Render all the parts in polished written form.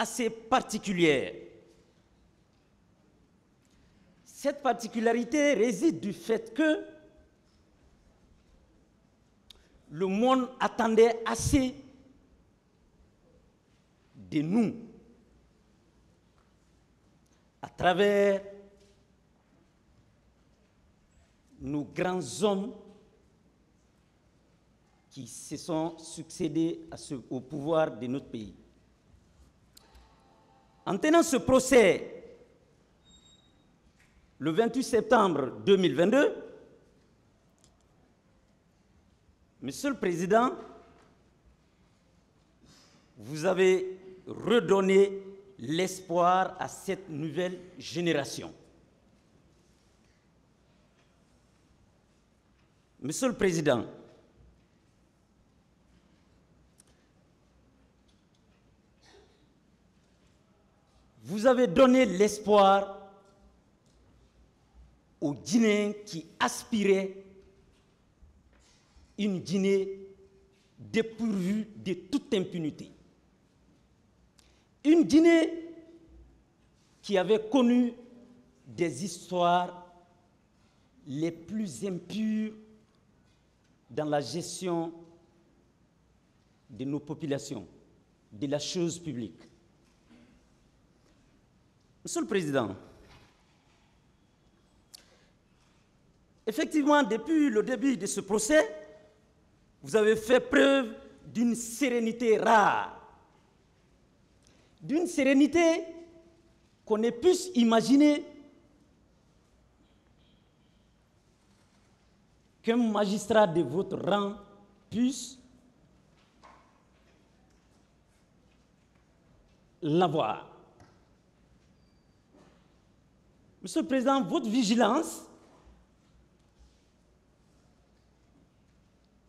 assez particulière. Cette particularité réside du fait que le monde attendait assez de nous à travers nos grands hommes qui se sont succédés au pouvoir de notre pays. En tenant ce procès le 28 septembre 2022, Monsieur le Président, vous avez redonné l'espoir à cette nouvelle génération. Monsieur le Président, vous avez donné l'espoir aux Guinéens qui aspiraient une Guinée dépourvue de toute impunité. Une Guinée qui avait connu des histoires les plus impures dans la gestion de nos populations, de la chose publique. Monsieur le Président, effectivement, depuis le début de ce procès, vous avez fait preuve d'une sérénité rare, d'une sérénité qu'on ait pu imaginer qu'un magistrat de votre rang puisse l'avoir. Monsieur le Président, votre vigilance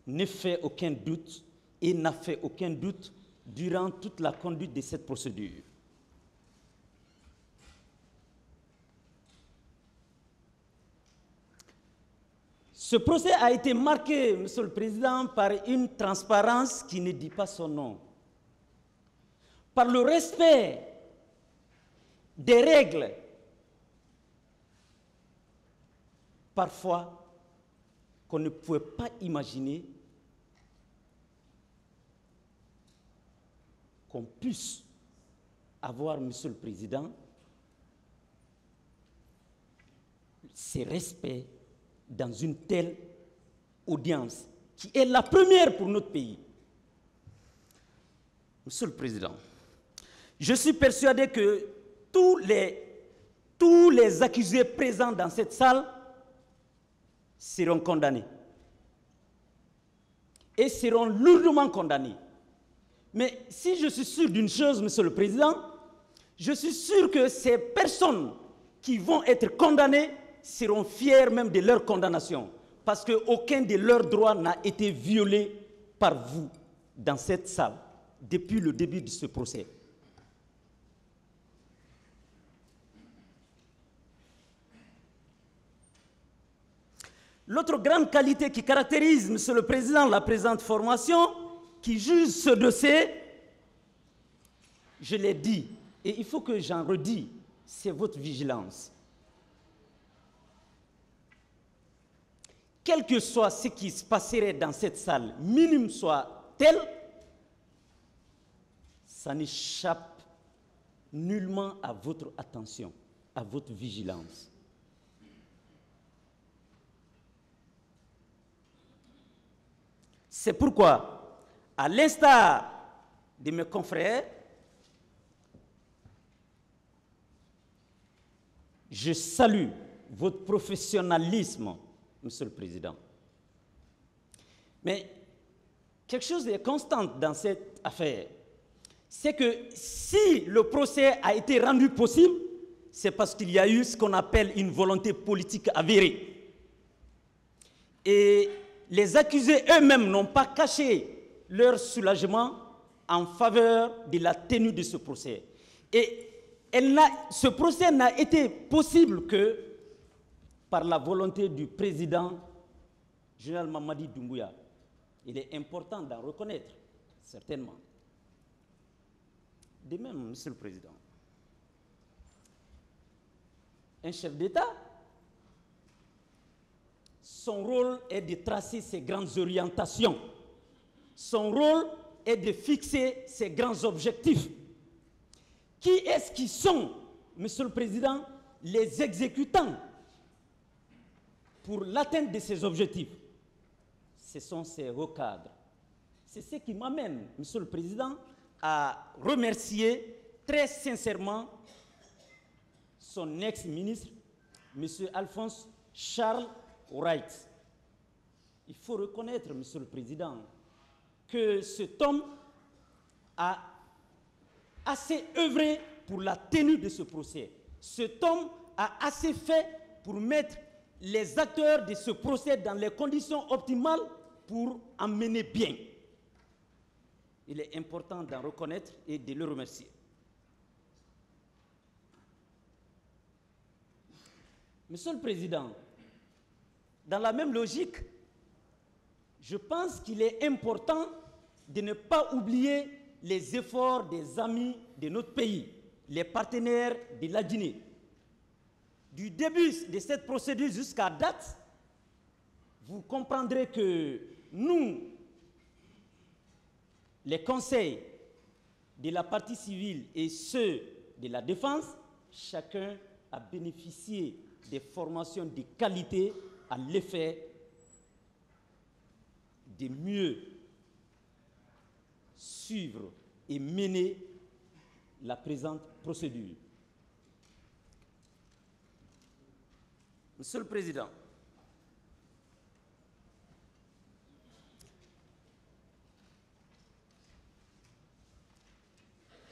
ne fait aucun doute et n'a fait aucun doute durant toute la conduite de cette procédure. Ce procès a été marqué, Monsieur le Président, par une transparence qui ne dit pas son nom, par le respect des règles, parfois qu'on ne pouvait pas imaginer qu'on puisse avoir, Monsieur le Président, ces respects dans une telle audience, qui est la première pour notre pays. Monsieur le Président, je suis persuadé que tous les accusés présents dans cette salle seront condamnés et seront lourdement condamnés. Mais si je suis sûr d'une chose, Monsieur le Président, je suis sûr que ces personnes qui vont être condamnées seront fiers même de leur condamnation, parce qu'aucun de leurs droits n'a été violé par vous dans cette salle depuis le début de ce procès. L'autre grande qualité qui caractérise, Monsieur le Président, la présente formation, qui juge ce dossier, je l'ai dit, et il faut que j'en redis, c'est votre vigilance. Quel que soit ce qui se passerait dans cette salle, minime soit tel, ça n'échappe nullement à votre attention, à votre vigilance. C'est pourquoi, à l'instar de mes confrères, je salue votre professionnalisme, Monsieur le Président. Mais quelque chose de constant dans cette affaire, c'est que si le procès a été rendu possible, c'est parce qu'il y a eu ce qu'on appelle une volonté politique avérée. Et les accusés eux-mêmes n'ont pas caché leur soulagement en faveur de la tenue de ce procès. Et ce procès n'a été possible que par la volonté du président général Mamadi Doumbouya. Il est important d'en reconnaître, certainement. De même, Monsieur le Président, un chef d'État, son rôle est de tracer ses grandes orientations. Son rôle est de fixer ses grands objectifs. Qui est-ce qui sont, Monsieur le Président, les exécutants pour l'atteinte de ces objectifs? Ce sont ces hauts cadres. C'est ce qui m'amène, Monsieur le Président, à remercier très sincèrement son ex-ministre, M. Alphonse Charles Wright. Il faut reconnaître, Monsieur le Président, que cet homme a assez œuvré pour la tenue de ce procès. Cet homme a assez fait pour mettre les acteurs de ce procès dans les conditions optimales pour en mener bien. Il est important d'en reconnaître et de le remercier. Monsieur le Président, dans la même logique, je pense qu'il est important de ne pas oublier les efforts des amis de notre pays, les partenaires de la Guinée. Du début de cette procédure jusqu'à date, vous comprendrez que nous, les conseils de la partie civile et ceux de la défense, chacun a bénéficié des formations de qualité à l'effet de mieux suivre et mener la présente procédure. Monsieur le Président,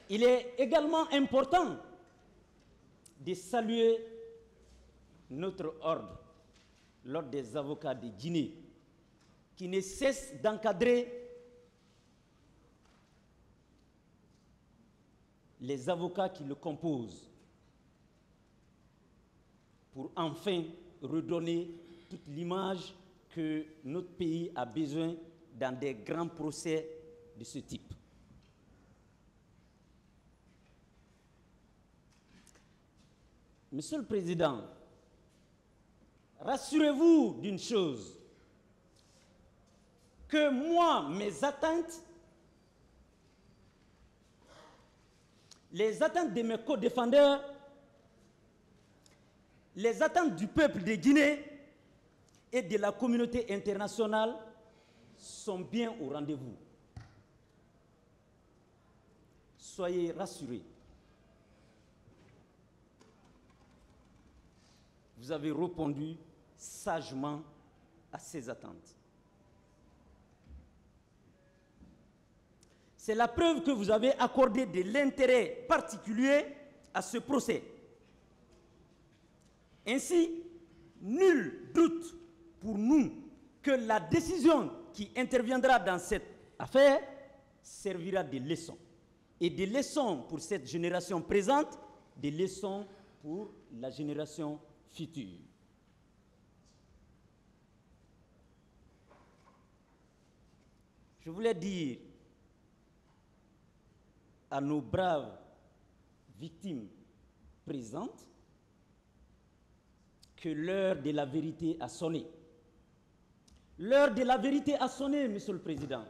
il est également important de saluer notre ordre, l'ordre des avocats de Guinée, qui ne cesse d'encadrer les avocats qui le composent pour enfin redonner toute l'image que notre pays a besoin dans des grands procès de ce type. Monsieur le Président, rassurez-vous d'une chose, que moi, mes attentes, les attentes de mes co-défendeurs, les attentes du peuple de Guinée et de la communauté internationale sont bien au rendez-vous. Soyez rassurés. Vous avez répondu sagement à ces attentes. C'est la preuve que vous avez accordé de l'intérêt particulier à ce procès. Ainsi, nul doute pour nous que la décision qui interviendra dans cette affaire servira de leçon. Et des leçons pour cette génération présente, des leçons pour la génération future. Je voulais dire à nos braves victimes présentes que l'heure de la vérité a sonné. L'heure de la vérité a sonné, Monsieur le Président.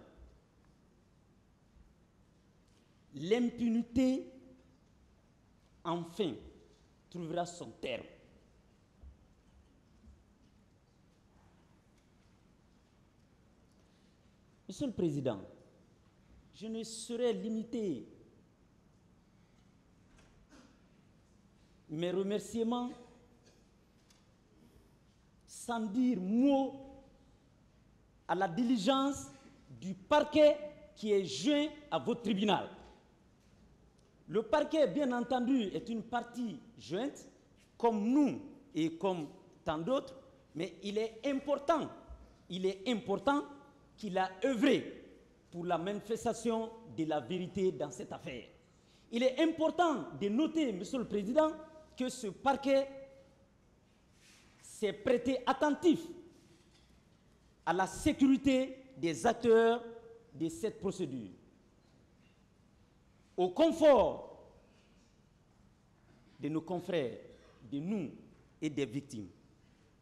L'impunité, enfin, trouvera son terme. Monsieur le Président, je ne saurais limiter mes remerciements sans dire mot à la diligence du parquet qui est joint à votre tribunal. Le parquet, bien entendu, est une partie jointe, comme nous et comme tant d'autres, mais il est important qu'il a œuvré pour la manifestation de la vérité dans cette affaire. Il est important de noter, Monsieur le Président, que ce parquet s'est prêté attentif à la sécurité des acteurs de cette procédure. au confort de nos confrères, de nous et des victimes.